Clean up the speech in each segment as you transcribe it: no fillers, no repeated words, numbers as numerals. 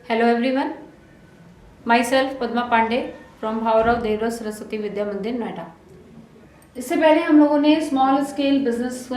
Hello everyone, myself Padma Pandey from Bhavarao Devra Saraswati Vidya मंदिर नोएडा। इससे पहले हम लोगों ने स्मॉल स्केल बिजनेस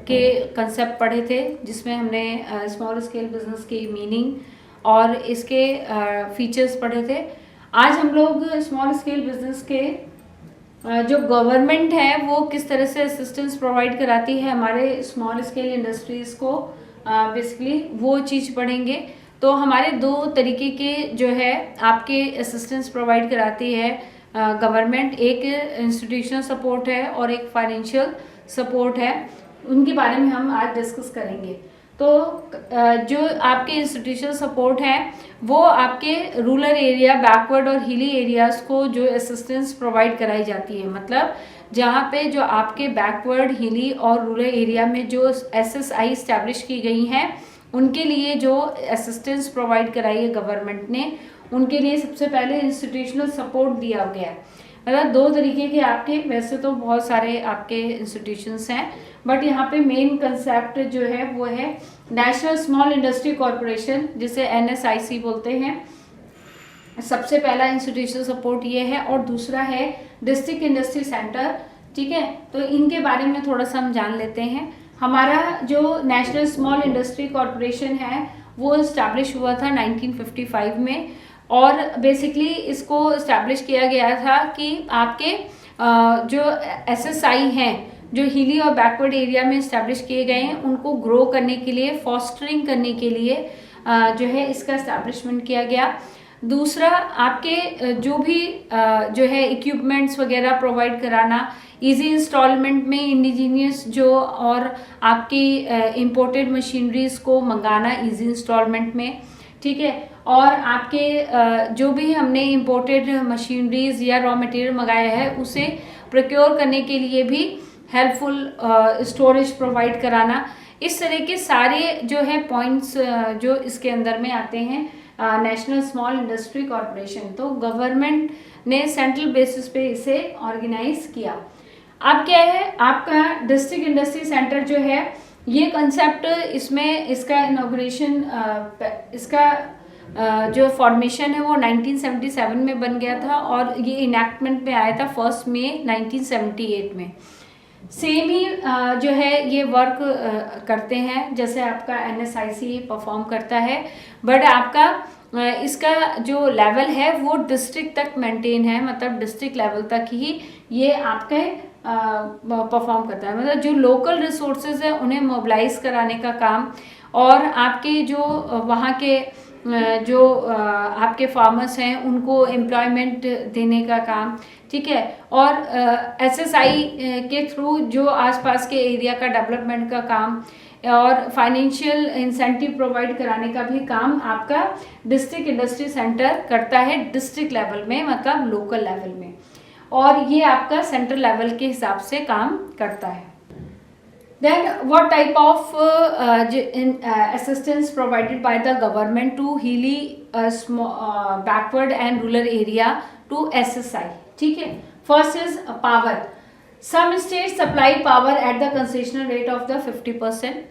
के कंसेप्ट पढ़े थे, जिसमें हमने स्मॉल स्केल बिजनेस की मीनिंग और इसके फीचर्स पढ़े थे। आज हम लोग स्मॉल स्केल बिजनेस के जो गवर्नमेंट है वो किस तरह से असिस्टेंस प्रोवाइड कराती है हमारे स्मॉल स्केल इंडस्ट्रीज़ को, बेसिकली वो चीज़ पढ़ेंगे। तो हमारे दो तरीके के जो है आपके असिस्टेंस प्रोवाइड कराती है गवर्नमेंट, एक इंस्टीट्यूशनल सपोर्ट है और एक फाइनेंशियल सपोर्ट है। उनके बारे में हम आज डिस्कस करेंगे। तो जो आपके इंस्टीट्यूशनल सपोर्ट है वो आपके रूरल एरिया, बैकवर्ड और हिली एरियाज़ को जो असिस्टेंस प्रोवाइड कराई जाती है, मतलब जहाँ पे जो आपके बैकवर्ड, हिली और रूरल एरिया में जो SSI इस्टेब्लिश की गई हैं उनके लिए जो असिस्टेंस प्रोवाइड कराई है गवर्नमेंट ने, उनके लिए सबसे पहले इंस्टीट्यूशनल सपोर्ट दिया गया है। मतलब दो तरीके के आपके, वैसे तो बहुत सारे आपके इंस्टीट्यूशंस हैं, बट यहाँ पे मेन कंसेप्ट जो है वो है नेशनल स्मॉल इंडस्ट्री कॉरपोरेशन, जिसे NSIC बोलते हैं। सबसे पहला इंस्टीट्यूशनल सपोर्ट ये है और दूसरा है डिस्ट्रिक्ट इंडस्ट्री सेंटर। ठीक है, तो इनके बारे में थोड़ा सा हम जान लेते हैं। हमारा जो नेशनल स्मॉल इंडस्ट्री कॉरपोरेशन है वो इस्टेब्लिश हुआ था 1955 में, और बेसिकली इसको इस्टेब्लिश किया गया था कि आपके जो SSI हैं जो हिली और बैकवर्ड एरिया में इस्टेब्लिश किए गए हैं उनको ग्रो करने के लिए, फॉस्टरिंग करने के लिए जो है इसका इस्टेब्लिशमेंट किया गया। दूसरा, आपके जो भी जो है इक्विपमेंट्स वगैरह प्रोवाइड कराना, इजी इंस्टॉलमेंट में इंडिजीनियस जो और आपकी इंपोर्टेड मशीनरीज को मंगाना इजी इंस्टॉलमेंट में। ठीक है, और आपके जो भी हमने इंपोर्टेड मशीनरीज या रॉ मटेरियल मंगाया है उसे प्रोक्योर करने के लिए भी हेल्पफुल स्टोरेज प्रोवाइड कराना। इस तरह के सारे जो है पॉइंट्स जो इसके अंदर में आते हैं नेशनल स्मॉल इंडस्ट्री कॉरपोरेशन। तो गवर्नमेंट ने सेंट्रल बेसिस पे इसे ऑर्गेनाइज किया। अब क्या है, आपका डिस्ट्रिक्ट इंडस्ट्री सेंटर जो है ये कंसेप्ट, इसमें इसका इनॉग्रेशन, इसका जो फॉर्मेशन है वो 1977 में बन गया था और ये इनैक्टमेंट में आया था 1 मई 1978 में। सेम ही जो है ये वर्क करते हैं जैसे आपका NSIC परफॉर्म करता है, बट आपका इसका जो लेवल है वो डिस्ट्रिक्ट तक मेंटेन है, मतलब डिस्ट्रिक्ट लेवल तक ही ये आपके परफॉर्म करता है। मतलब जो लोकल रिसोर्सेज है उन्हें मोबिलाइज कराने का काम, और आपके जो वहाँ के जो आपके फार्मर्स हैं उनको एम्प्लॉयमेंट देने का काम। ठीक है, और SSI के थ्रू जो आसपास के एरिया का डेवलपमेंट का काम और फाइनेंशियल इंसेंटिव प्रोवाइड कराने का भी काम आपका डिस्ट्रिक्ट इंडस्ट्री सेंटर करता है, डिस्ट्रिक्ट लेवल में, मतलब लोकल लेवल में, और ये आपका सेंट्रल लेवल के हिसाब से काम करता है। Then what type of assistance provided by the government to hilly, backward and rural area to SSI? ठीक है, first is power. Some states supply power at the concessional rate of the 50%.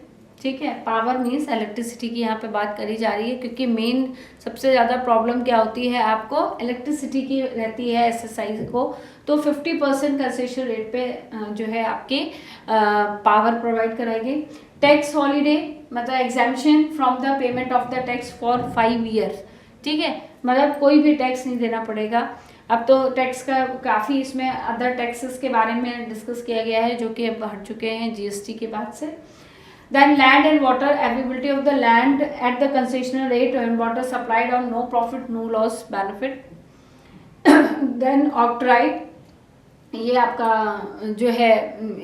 ठीक है, पावर मीन्स इलेक्ट्रिसिटी की यहाँ पे बात करी जा रही है, क्योंकि मेन सबसे ज़्यादा प्रॉब्लम क्या होती है, आपको इलेक्ट्रिसिटी की रहती है SSI को। तो 50% कंसेशन रेट पे जो है आपके पावर प्रोवाइड कराएंगे। टैक्स हॉलीडे, मतलब exemption from the payment of the tax for 5 years. ठीक है, मतलब कोई भी टैक्स नहीं देना पड़ेगा। अब तो टैक्स का काफ़ी इसमें अदर टैक्सेस के बारे में डिस्कस किया गया है जो कि अब हट चुके हैं GST के बाद से। Then land and water, availability of the land at the concessional rate and water supplied on no profit no loss benefit. Then octroi, ये आपका जो है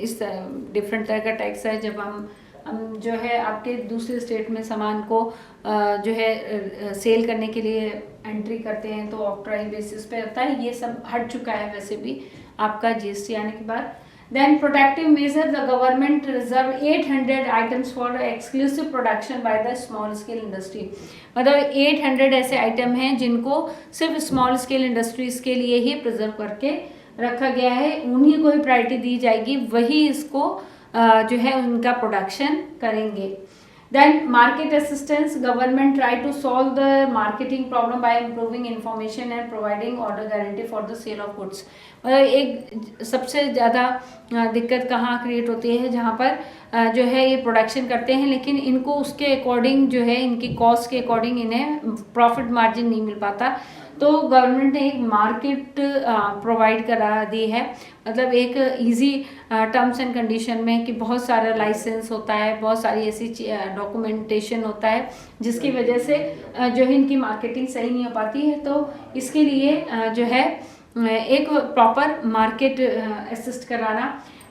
इस डिफरेंट तरह का टैक्स है। जब हम जो है आपके दूसरे स्टेट में सामान को जो है सेल करने के लिए एंट्री करते हैं तो ऑक्ट्रॉय बेसिस पे होता है। ये सब हट चुका है वैसे भी आपका GST आने के बाद। Then protective measure, the government reserve 800 items for exclusive production by the small scale industry. मतलब 800 ऐसे आइटम हैं जिनको सिर्फ स्मॉल स्केल इंडस्ट्रीज के लिए ही प्रिजर्व करके रखा गया है, उन्हीं को ही प्रायोरिटी दी जाएगी, वही इसको जो है उनका प्रोडक्शन करेंगे। Then market assistance, government try to solve the marketing problem by improving information and providing order guarantee for the sale of goods. एक सबसे ज़्यादा दिक्कत कहाँ क्रिएट होती है, जहाँ पर जो है ये प्रोडक्शन करते हैं लेकिन इनको उसके अकॉर्डिंग जो है इनकी कॉस्ट के अकॉर्डिंग इन्हें प्रॉफिट मार्जिन नहीं मिल पाता, तो गवर्नमेंट ने एक मार्केट प्रोवाइड करा दी है, मतलब एक इजी टर्म्स एंड कंडीशन में कि बहुत सारा लाइसेंस होता है, बहुत सारी ऐसी डॉक्यूमेंटेशन होता है जिसकी वजह से जो है इनकी मार्केटिंग सही नहीं हो पाती है। तो इसके लिए जो है एक प्रॉपर मार्केट असिस्ट कराना।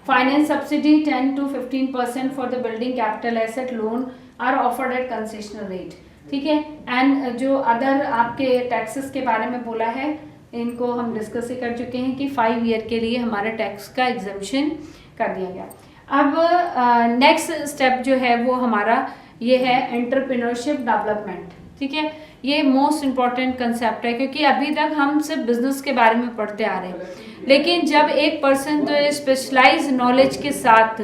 Finance subsidy 10 to 15% for the building capital asset loan are offered at concessional rate, ठीक है। एंड जो अदर आपके टैक्सेस के बारे में बोला है इनको हम डिस्कस ही कर चुके हैं कि 5 ईयर के लिए हमारे टैक्स का एग्जम्पशन कर दिया गया। अब नेक्स्ट स्टेप जो है वो हमारा ये है एंटरप्रेन्योरशिप डेवलपमेंट, ठीक है। ये मोस्ट इम्पॉर्टेंट कंसेप्ट है क्योंकि अभी तक हम सिर्फ बिजनेस के बारे में पढ़ते आ रहे हैं, लेकिन जब एक पर्सन जो स्पेशलाइज नॉलेज के साथ,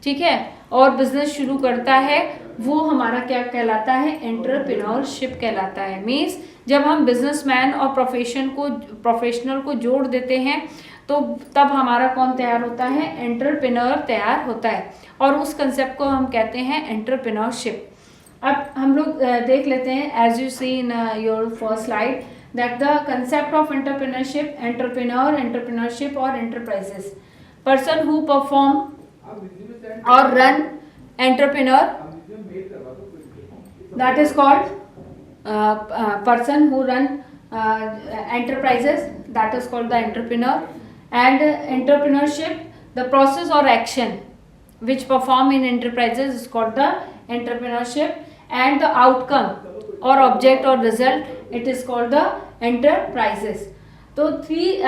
ठीक है, और बिजनेस शुरू करता है वो हमारा क्या कहलाता है, एंटरप्रेन्योरशिप कहलाता है। मीन्स जब हम बिजनेसमैन और प्रोफेशनल को जोड़ देते हैं तो तब हमारा कौन तैयार होता है, एंटरप्रेन्योर तैयार होता है, और उस कंसेप्ट को हम कहते हैं एंटरप्रेन्योरशिप। अब हम लोग देख लेते हैं as you see in your first slide that the concept of entrepreneurship, entrepreneurship और enterprises, person who perform or run entrepreneur, that is called person who run enterprises, that is called the entrepreneur. And entrepreneurship, the process or action which perform in enterprises is called the entrepreneurship, and the outcome or object or result, it is called the enterprises. So 3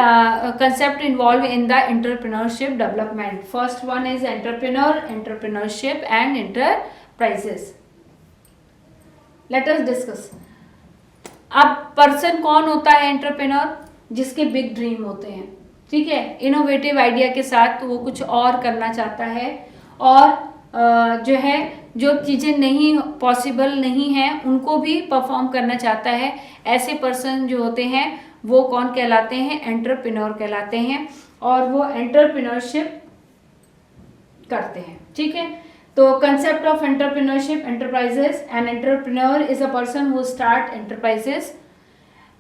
concept involved in the entrepreneurship development. First one is entrepreneurship and enterprises. Let us discuss. अब person कौन होता है entrepreneur, जिसके big dream होते हैं, ठीक है, innovative idea के साथ वो कुछ और करना चाहता है, और जो है जो चीज़ें नहीं पॉसिबल नहीं हैं उनको भी परफॉर्म करना चाहता है। ऐसे पर्सन जो होते हैं वो कौन कहलाते हैं, एंटरप्रेन्योर कहलाते हैं, और वो एंटरप्रेन्योरशिप करते हैं, ठीक है। तो concept of entrepreneurship, enterprises, an entrepreneur is a person who start enterprises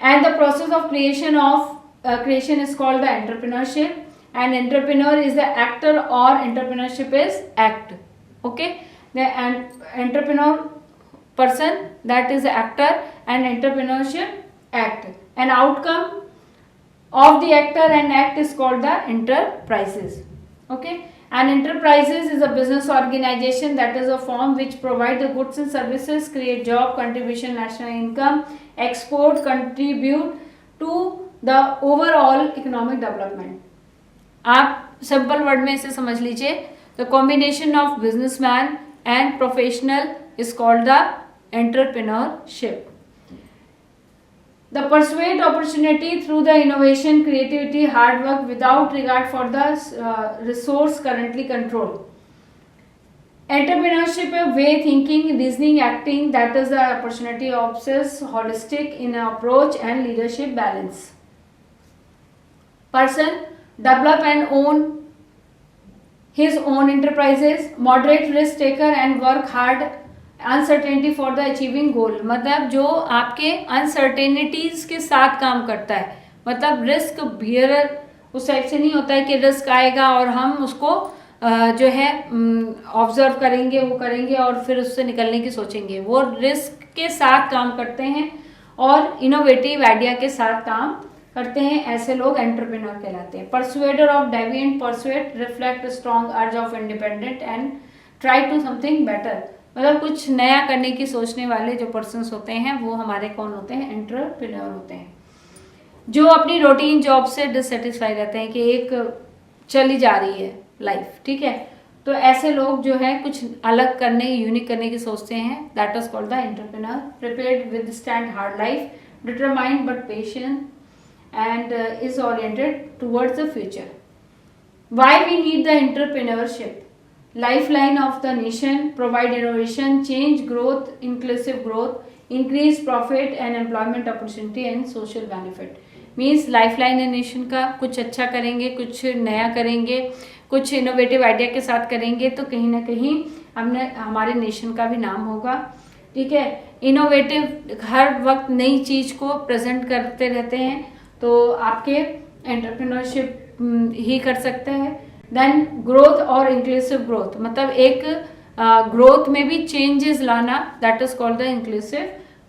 and the process of creation is called the entrepreneurship, and entrepreneur is the actor or entrepreneurship is act, okay. The entrepreneur person, that is the actor, and entrepreneurship act, and outcome of the actor and act is called the enterprises, okay. And enterprises is a business organization, that is a firm which provide the goods and services, create job, contribution national income, export, contribute to the overall economic development. आप simple word में इसे समझ लीजिए, the combination of businessman and professional is called the entrepreneurship. The pursuit opportunity through the innovation, creativity, hard work without regard for the resource currently controlled. Entrepreneurship is way thinking, reasoning, acting, that is the opportunity obsess, holistic in approach and leadership balance. Person develop and own his own enterprises, moderate risk taker and work hard uncertainty for the achieving goal, मतलब जो आपके uncertainties के साथ काम करता है, मतलब risk bearer उस टाइप से नहीं होता है कि रिस्क आएगा और हम उसको जो है ऑब्जर्व करेंगे, वो करेंगे और फिर उससे निकलने की सोचेंगे। वो रिस्क के साथ काम करते हैं और इनोवेटिव आइडिया के साथ काम करते हैं, ऐसे लोग एंटरप्रेन्योर कहलाते हैं। Persuader of deviant pursuit reflect strong urge of independent and try to something better, मतलब कुछ नया करने की सोचने वाले जो पर्सन्स होते हैं वो हमारे कौन होते हैं, एंटरप्रेन्योर होते हैं। जो अपनी रूटीन जॉब से डिससेटिस्फाई रहते हैं कि एक चली जा रही है लाइफ, ठीक है, तो ऐसे लोग जो है कुछ अलग करने, यूनिक करने की सोचते हैं, that is called the entrepreneur. Prepared with stand hard life, determined but patient and is oriented towards the future. Why we need the entrepreneurship? lifeline of the nation, provide innovation, change growth, inclusive growth, increase profit and employment opportunity and social benefit. Means lifeline है nation का, कुछ अच्छा करेंगे, कुछ नया करेंगे, कुछ innovative idea के साथ करेंगे तो कहीं ना कहीं हमने हमारे नेशन का भी नाम होगा। ठीक है, इनोवेटिव हर वक्त नई चीज को प्रेजेंट करते रहते हैं तो आपके एंटरप्रेन्योरशिप ही कर सकते हैं। देन ग्रोथ और इंक्लूसिव ग्रोथ, मतलब एक ग्रोथ में भी चेंजेस लाना, that is called the inclusive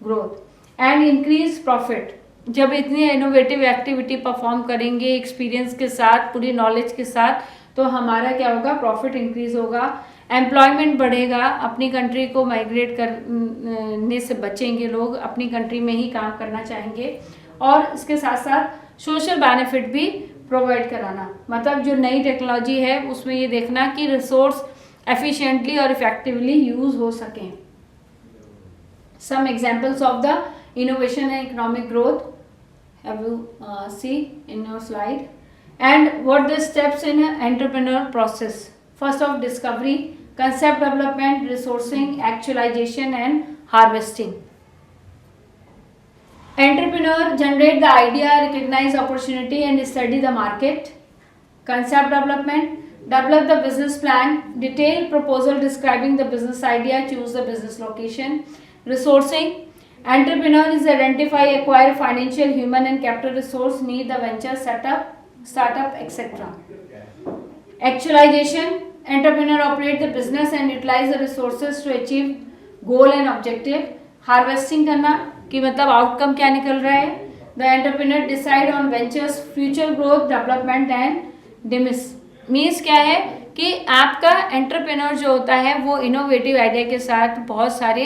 growth. And increase profit, जब इतनी इनोवेटिव एक्टिविटी परफॉर्म करेंगे एक्सपीरियंस के साथ, पूरी नॉलेज के साथ, तो हमारा क्या होगा, प्रॉफिट इंक्रीज होगा, एम्प्लॉयमेंट बढ़ेगा, अपनी कंट्री को माइग्रेट करने से बचेंगे लोग, अपनी कंट्री में ही काम करना चाहेंगे। और इसके साथ साथ सोशल बेनिफिट भी प्रोवाइड कराना, मतलब जो नई टेक्नोलॉजी है उसमें ये देखना कि रिसोर्स एफिशिएंटली और इफेक्टिवली यूज हो सकें। Some examples of the innovation and economic growth have you see in your slide, and what the steps in an entrepreneur process. First of discovery, concept development, resourcing, actualization and harvesting. Entrepreneur generate the idea, recognize opportunity and study the market. Concept development, develop the business plan, detailed proposal describing the business idea, choose the business location. Resourcing, entrepreneur is identify, acquire financial, human and capital resource, need the venture setup, startup, etc. Actualization, entrepreneur operate the business and utilize the resources to achieve goal and objective. Harvesting करना कि मतलब outcome क्या निकल रहा है। The entrepreneur decide on ventures, future growth, development and demise. Means क्या है कि आपका एंटरप्रेन्योर जो होता है वो इनोवेटिव आइडिया के साथ बहुत सारे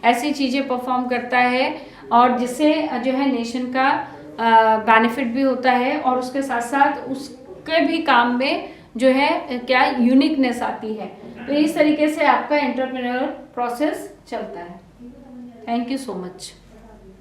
ऐसी चीज़ें परफॉर्म करता है और जिससे जो है नेशन का बेनिफिट भी होता है और उसके साथ साथ उसके भी काम में जो है क्या यूनिकनेस आती है। तो इस तरीके से आपका एंटरप्रेन्योर प्रोसेस चलता है। Thank you so much.